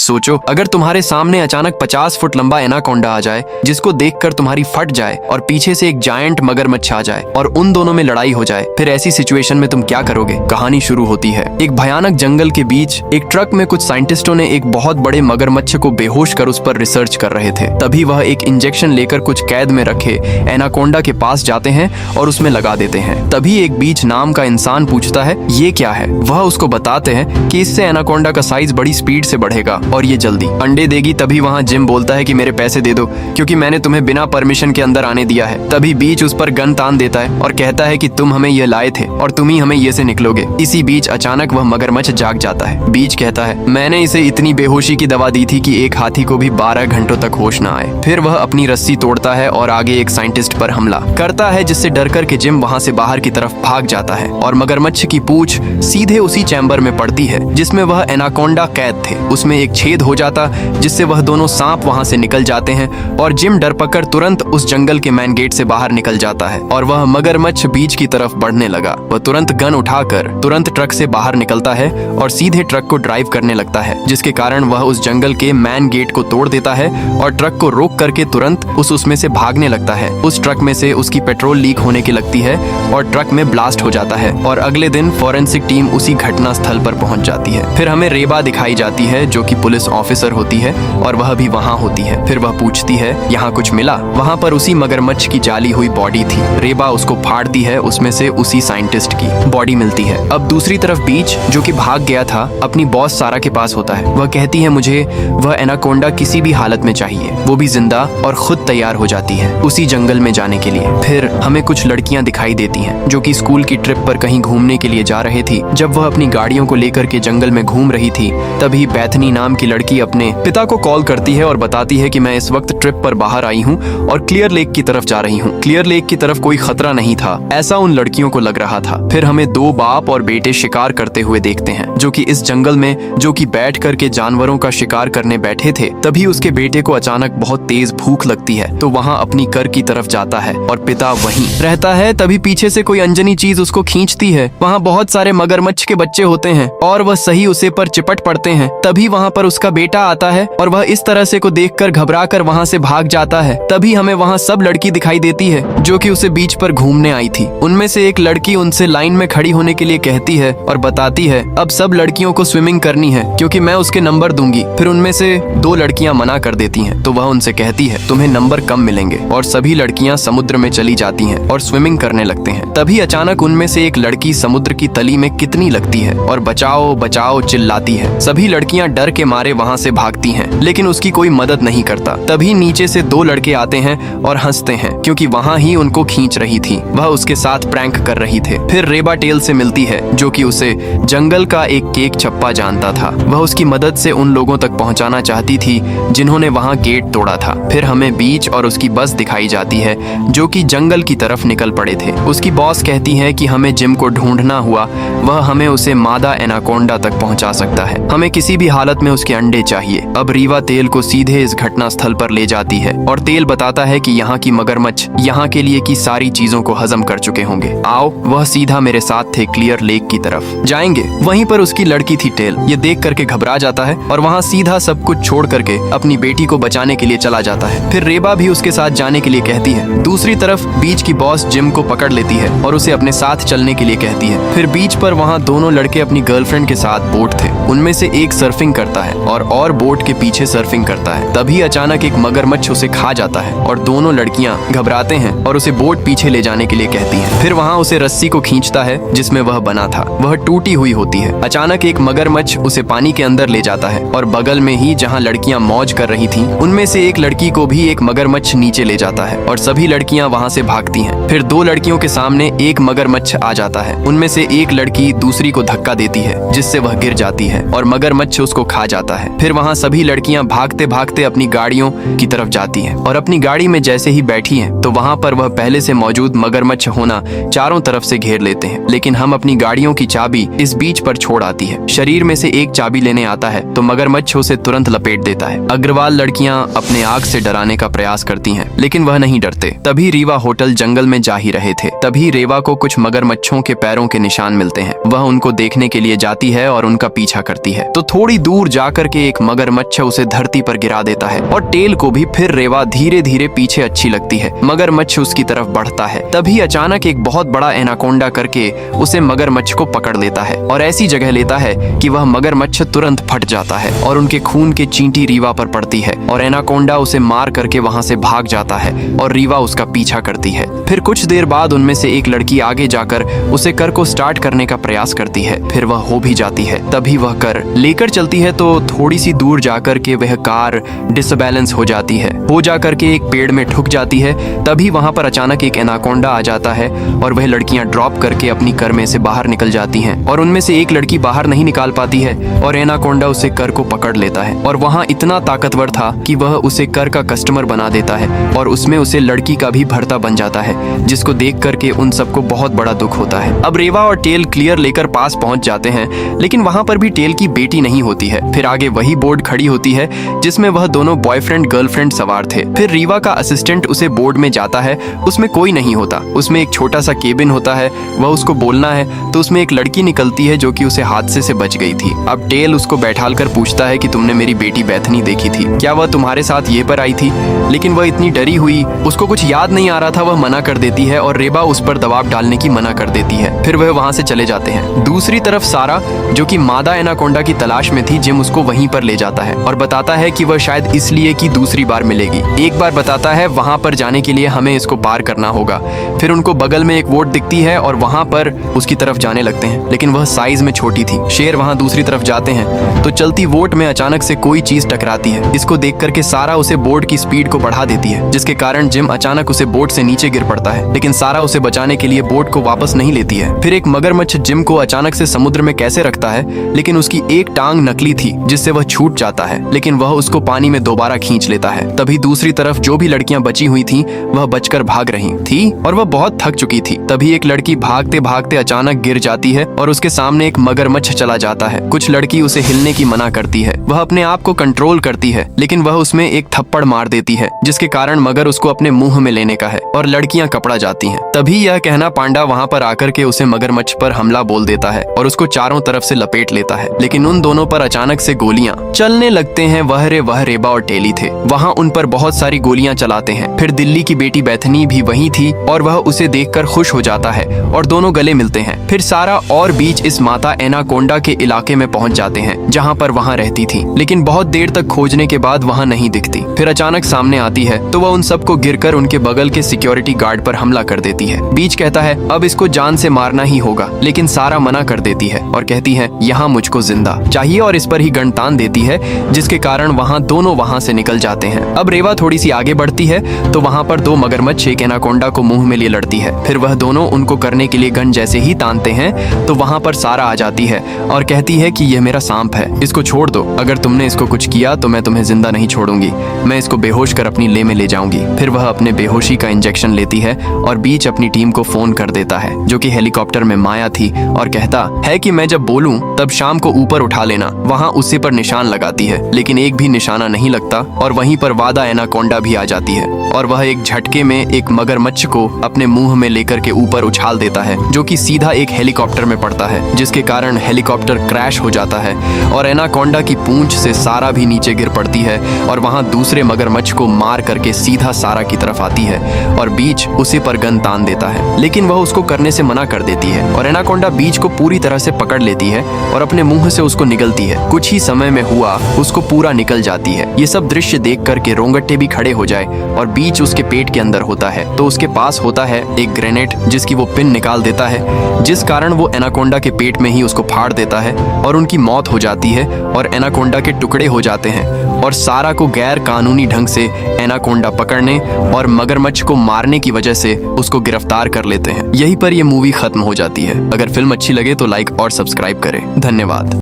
सोचो, अगर तुम्हारे सामने अचानक 50 फुट लंबा एनाकोंडा आ जाए जिसको देखकर तुम्हारी फट जाए और पीछे से एक जायंट मगरमच्छ आ जाए और उन दोनों में लड़ाई हो जाए, फिर ऐसी सिचुएशन में तुम क्या करोगे? कहानी शुरू होती है। एक भयानक जंगल के बीच एक ट्रक में कुछ साइंटिस्टों ने एक बहुत बड़े मगरमच्छ को बेहोश कर उस पर रिसर्च कर रहे थे। तभी वह एक इंजेक्शन लेकर कुछ कैद में रखे एनाकोंडा के पास जाते हैं और उसमें लगा देते हैं। तभी एक बीच नाम का इंसान पूछता है, ये क्या है? वह उसको बताते हैं कि इससे एनाकोंडा का साइज बड़ी स्पीड से बढ़ेगा और ये जल्दी अंडे देगी। तभी वहाँ जिम बोलता है कि मेरे पैसे दे दो क्योंकि मैंने तुम्हें बिना परमिशन के अंदर आने दिया है। तभी बीच उस पर गन तान देता है और कहता है कि तुम हमें ये लाए थे और तुम ही हमें ये से निकलोगे। इसी बीच अचानक वह मगरमच्छ जाग जाता है। बीच कहता है, मैंने इसे इतनी बेहोशी की दवा दी थी कि एक हाथी को भी 12 घंटों तक होश न आए। फिर वह अपनी रस्सी तोड़ता है और आगे एक साइंटिस्ट पर हमला करता है, जिससे डर कर के जिम वहाँ से बाहर की तरफ भाग जाता है और मगरमच्छ की पूंछ सीधे उसी चैम्बर में पड़ती है जिसमें वह एनाकोंडा कैद थे। उसमें एक छेद हो जाता जिससे वह दोनों सांप वहां से निकल जाते हैं और जिम डर पकड़ तुरंत उस जंगल के मैन गेट से बाहर निकल जाता है और वह मगरमच्छ बीच की तरफ बढ़ने लगा। वह तुरंत गन उठाकर तुरंत ट्रक से बाहर निकलता है और सीधे ट्रक को ड्राइव करने लगता है, जिसके कारण वह उस जंगल के मैन गेट को तोड़ देता है और ट्रक को रोक करके तुरंत उसमें से भागने लगता है। उस ट्रक में से उसकी पेट्रोल लीक होने की लगती है और ट्रक में ब्लास्ट हो जाता है और अगले दिन फॉरेंसिक टीम उसी घटना स्थल पर पहुंच जाती है। फिर हमें रेबा दिखाई जाती है जो कि पुलिस ऑफिसर होती है और वह भी वहाँ होती है। फिर वह पूछती है, यहाँ कुछ मिला? वहाँ पर उसी मगरमच्छ की जाली हुई बॉडी थी। रेबा उसको फाड़ती है, उसमें से उसी साइंटिस्ट की बॉडी मिलती है। अब दूसरी तरफ बीच, जो कि भाग गया था, अपनी बॉस सारा के पास होता है। वह कहती है, मुझे वह एनाकोंडा किसी भी हालत में चाहिए, वो भी जिंदा, और खुद तैयार हो जाती है उसी जंगल में जाने के लिए। फिर हमें कुछ लड़कियां दिखाई देती हैं जो कि स्कूल की ट्रिप पर कहीं घूमने के लिए जा रही थी। जब वह अपनी गाड़ियों को लेकर के जंगल में घूम रही थी, तभी बैथनी नाम की लड़की अपने पिता को कॉल करती है और बताती है कि मैं इस वक्त ट्रिप पर बाहर आई हूँ और क्लियर लेक की तरफ जा रही हूँ। क्लियर लेक की तरफ कोई खतरा नहीं था, ऐसा उन लड़कियों को लग रहा था। फिर हमें दो बाप और बेटे शिकार करते हुए देखते हैं, जो कि इस जंगल में जो कि बैठ करके जानवरों का शिकार करने बैठे थे। तभी उसके बेटे को अचानक बहुत तेज भूख लगती है, तो वहाँ अपनी कर की तरफ जाता है और पिता वहीं रहता है। तभी पीछे से कोई अनजानी चीज उसको खींचती है। वहाँ बहुत सारे मगरमच्छ के बच्चे होते हैं और वह सही उसे पर चिपट पड़ते हैं। तभी वहाँ पर उसका बेटा आता है और वह इस तरह से को देखकर घबरा कर वहाँ से भाग जाता है। तभी हमें वहाँ सब लड़की दिखाई देती है जो कि उसे बीच पर घूमने आई थी। उनमें से एक लड़की उनसे लाइन में खड़ी होने के लिए कहती है और बताती है, अब सब लड़कियों को स्विमिंग करनी है क्योंकि मैं उसके नंबर दूंगी। फिर उनमें से दो लड़कियां मना कर देती हैं, तो वह उनसे कहती है, तुम्हें नंबर कम मिलेंगे, और सभी लड़कियां समुद्र में चली जाती हैं और स्विमिंग करने लगते हैं। तभी अचानक उनमें से एक लड़की समुद्र की तली में कितनी लगती है और बचाओ बचाओ चिल्लाती है। सभी लड़कियां डर के मारे वहाँ से भागती हैं, लेकिन उसकी कोई मदद नहीं करता। तभी नीचे से दो लड़के आते हैं और हंसते हैं क्योंकि वहाँ ही उनको खींच रही थी। वह उसके साथ प्रैंक कर रही थे। फिर रेबा टेल से मिलती है जो कि उसे जंगल का एक केक छप्पा जानता था। वह उसकी मदद से उन लोगों तक पहुंचाना चाहती थी जिन्होंने वहाँ गेट तोड़ा था। फिर हमें बीच और उसकी बस दिखाई जाती है जो कि जंगल की तरफ निकल पड़े थे। उसकी बॉस कहती है कि हमें जिम को ढूंढना हुआ, वह हमें उसे मादा एनाकोंडा तक पहुंचा सकता है। हमें किसी भी हालत में उसके अंडे चाहिए। अब रीवा तेल को सीधे इस घटना स्थल पर ले जाती है और तेल बताता है कि यहाँ की मगरमच्छ यहाँ के लिए की सारी चीजों को हजम कर चुके होंगे। आओ, वह सीधा मेरे साथ थे क्लियर लेक की तरफ जाएंगे। वहीं पर उसकी लड़की थी टेल। ये देख करके घबरा जाता है और वहाँ सीधा सब कुछ छोड़ करके अपनी बेटी को बचाने के लिए चला जाता है। फिर रेबा भी उसके साथ जाने के लिए कहती है। दूसरी तरफ बीच की बॉस जिम को पकड़ लेती है और उसे अपने साथ चलने के लिए कहती है। फिर बीच पर वहाँ दोनों लड़के अपनी गर्लफ्रेंड के साथ बोट थे। उनमें से एक सर्फिंग करता है और बोट के पीछे सर्फिंग करता है। तभी अचानक एक मगरमच्छ उसे खा जाता है और दोनों लड़कियां घबराते हैं और उसे बोट पीछे ले जाने के लिए कहती हैं। फिर वहाँ उसे रस्सी को खींचता है जिसमें वह बना था। वह टूटी हुई होती है। अचानक एक मगरमच्छ उसे पानी के अंदर ले जाता है और बगल में ही जहाँ लड़कियां मौज कर रही थीं, उनमें से एक लड़की को भी एक मगरमच्छ नीचे ले जाता है और सभी लड़कियां वहाँ से भागती हैं। फिर दो लड़कियों के सामने एक मगरमच्छ आ जाता है। उनमें से एक लड़की दूसरी को धक्का देती है जिससे वह गिर जाती है और मगरमच्छ उसको खा जाता है। फिर वहाँ सभी लड़कियां भागते भागते अपनी गाड़ियों की तरफ जाती हैं और अपनी गाड़ी में जैसे ही बैठी हैं तो वहाँ पर वह पहले से मौजूद मगरमच्छ होना चारों तरफ से घेर लेते हैं। लेकिन हम अपनी गाड़ियों की चाबी इस बीच पर छोड़ आती है। शरीर में से एक चाबी लेने आता है तो मगरमच्छ उसे तुरंत लपेट देता है। अग्रवाल लड़कियां अपने आग से डराने का प्रयास करती हैं, लेकिन वह नहीं डरते। तभी रीवा होटल जंगल में जा ही रहे थे। तभी रेवा को कुछ मगरमच्छों के पैरों के निशान मिलते हैं। वह उनको देखने के लिए जाती है और उनका पीछा करती है। तो थोड़ी दूर जा जाकर के एक मगरमच्छ उसे धरती पर गिरा देता है और टेल को भी फिर रेवा धीरे धीरे पीछे अच्छी लगती है। मगरमच्छ उसकी तरफ बढ़ता है, तभी अचानक एक बहुत बड़ा एनाकोंडा करके उसे मगरमच्छ को पकड़ लेता है और ऐसी जगह लेता है कि वह मगरमच्छ तुरंत फट जाता है और उनके खून की चींटी रीवा पर पड़ती है और एनाकोंडा उसे मार करके वहां से भाग जाता है और रीवा उसका पीछा करती है। फिर कुछ देर बाद उनमें से एक लड़की आगे जाकर उसे कर को स्टार्ट करने का प्रयास करती है, फिर वह हो भी जाती है। तभी वह कर लेकर चलती है तो थोड़ी सी दूर जाकर के वह कार डिसबैलेंस हो जाती है, हो जाकर के एक पेड़ में ठुक जाती है। तभी वहां पर अचानक एक एनाकोंडा आ जाता है और वह लड़कियां ड्रॉप करके अपनी कर में से बाहर निकल जाती हैं और उनमें से एक लड़की बाहर नहीं निकाल पाती है और एनाकोंडा उसे कर को पकड़ लेता है और वहां इतना ताकतवर था कि वह उसे कर का कस्टमर बना देता है और उसमें उसे लड़की का भी भर्ता बन जाता है, जिसको देख करके उन सबको बहुत बड़ा दुख होता है। अब रेवा और टेल क्लियर लेकर पास पहुंच जाते हैं, लेकिन वहां पर भी टेल की बेटी नहीं होती है। फिर आगे वही बोर्ड खड़ी होती है जिसमें वह दोनों बॉयफ्रेंड गर्लफ्रेंड सवार थे। फिर रीवा का असिस्टेंट उसे बोर्ड में जाता है, उसमें कोई नहीं होता, उसमें एक छोटा सा केबिन होता है। वह उसको बोलना है तो उसमें एक लड़की निकलती है जो कि उसे हादसे से बच गई थी। अब टेल उसको बैठाल कर पूछता है कि तुमने मेरी बेटी बैथनी देखी थी, क्या वह तुम्हारे साथ ये पर आई थी? लेकिन वह इतनी डरी हुई, उसको कुछ याद नहीं आ रहा था, वह मना कर देती है और रेबा उस पर दबाव डालने की मना कर देती है। फिर वह वहां से चले जाते हैं। दूसरी तरफ सारा, जो कि मादा एनाकोंडा की तलाश में थी, जिम उसको वहीं पर ले जाता है और बताता है कि वह शायद इसलिए कि दूसरी बार मिलेगी। एक बार बताता है वहां पर जाने के लिए हमें इसको पार करना होगा। फिर उनको बगल में एक वोट दिखती है और वहां पर उसकी तरफ जाने लगते हैं, लेकिन वह साइज में छोटी थी। शेर वहां दूसरी तरफ जाते हैं तो चलती वोट में अचानक से कोई चीज टकराती है। इसको देख करके सारा उसे बोट की स्पीड को बढ़ा देती है, जिसके कारण जिम अचानक उसे बोट से नीचे गिर पड़ता है, लेकिन सारा उसे बचाने के लिए बोट को वापस नहीं लेती है। फिर एक मगरमच्छ जिम को अचानक से समुद्र में कैसे रखता है, लेकिन उसकी एक टांग नकली थी जिससे वह छूट जाता है, लेकिन वह उसको पानी में दोबारा खींच लेता है। तभी दूसरी तरफ जो भी लड़कियां बची हुई थी वह बचकर भाग रही थी और वह बहुत थक चुकी थी। तभी एक लड़की भागते भागते अचानक गिर जाती है और उसके सामने एक मगरमच्छ चला जाता है। कुछ लड़की उसे हिलने की मना करती है, वह अपने आप को कंट्रोल करती है, लेकिन वह उसमें एक थप्पड़ मार देती है, जिसके कारण मगर उसको अपने मुंह में लेने का है और लड़कियां कपड़ा जाती हैं। तभी यह कहना पांडा वहां पर आकर के उसे मगरमच्छ पर हमला बोल देता है और उसको चारों तरफ से लपेट लेता है, लेकिन उन दोनों पर अचानक से गोलियां चलने लगते हैं। वह रेबा और टेली थे, वहां उन पर बहुत सारी गोलियां चलाते हैं। फिर दिल्ली की बेटी बैथनी भी वहीं थी और वह उसे देखकर खुश हो जाता है और दोनों गले मिलते हैं। फिर सारा और बीच इस माता एनाकोंडा के इलाके में पहुंच जाते हैं जहां पर वहां रहती थी, लेकिन बहुत देर तक खोजने के बाद वहां नहीं दिखती। फिर अचानक सामने आती है तो वह उन सबको गिरकर उनके बगल के सिक्योरिटी गार्ड पर हमला कर देती है। बीच कहता है अब इसको जान से मारना ही होगा, लेकिन सारा मना कर देती है और कहती है यहाँ मुझको जिंदा चाहिए और इस पर ही गन तान देती है, जिसके कारण वहां दोनों वहां से निकल जाते हैं। अब रेवा थोड़ी सी आगे बढ़ती है तो वहां पर दो मगरमच्छ एक एनाकोंडा को मुंह में लिए लड़ती है। फिर वह दोनों उनको करने के लिए गन जैसे ही तानते हैं तो वहां पर सारा आ जाती है और कहती है कि यह मेरा सांप है, इसको छोड़ दो, अगर तुमने इसको कुछ किया तो मैं तुम्हें जिंदा नहीं छोड़ूंगी, मैं इसको बेहोश कर अपनी ले में ले जाऊंगी। फिर वह अपने बेहोशी का इंजेक्शन लेती है और बीच अपनी टीम को फोन कर देता है, जो कि हेलीकॉप्टर में माया थी, और कहता है कि मैं जब बोलूं तब शाम को ऊपर उठा लेना। वहां उसी पर निशान लगाती है, लेकिन एक भी निशाना नहीं लगता और वहीं पर वादा एनाकोंडा भी आ जाती है और वह एक झटके में एक मगरमच्छ को अपने मुंह में लेकर के ऊपर उछाल देता है, जो कि सीधा एक हेलीकॉप्टर में पड़ता है, जिसके कारण हेलीकॉप्टर क्रैश हो जाता है और एनाकोंडा की पूंछ से सारा भी नीचे गिर पड़ती है और वहां दूसरे मगरमच्छ को मार करके सीधा सारा की तरफ आती है और बीच उसी पर गन तान देता है, लेकिन वह उसको करने से मना कर देती है और एनाकोंडा बीच को पूरी तरह से पकड़ लेती है और अपने मुंह से उसको निगलती है। कुछ ही समय में हुआ उसको पूरा निकल जाती है। ये सब दृश्य देख करके रोंगटे भी खड़े हो जाए और बीच उसके पेट के अंदर होता है तो उसके पास होता है एक ग्रेनेड, जिसकी वो पिन निकाल देता है, जिस कारण वो एनाकोंडा के पेट में ही उसको फाड़ देता है और उनकी मौत हो जाती है और एनाकोंडा के टुकड़े हो जाते हैं और सारा को गैर कानूनी ढंग से एनाकोंडा पकड़ने और मगरमच्छ को मारने की वजह से उसको गिरफ्तार कर लेते हैं। यहीं पर ये मूवी खत्म हो जाती है। अगर फिल्म अच्छी लगे तो लाइक और सब्सक्राइब करें। धन्यवाद।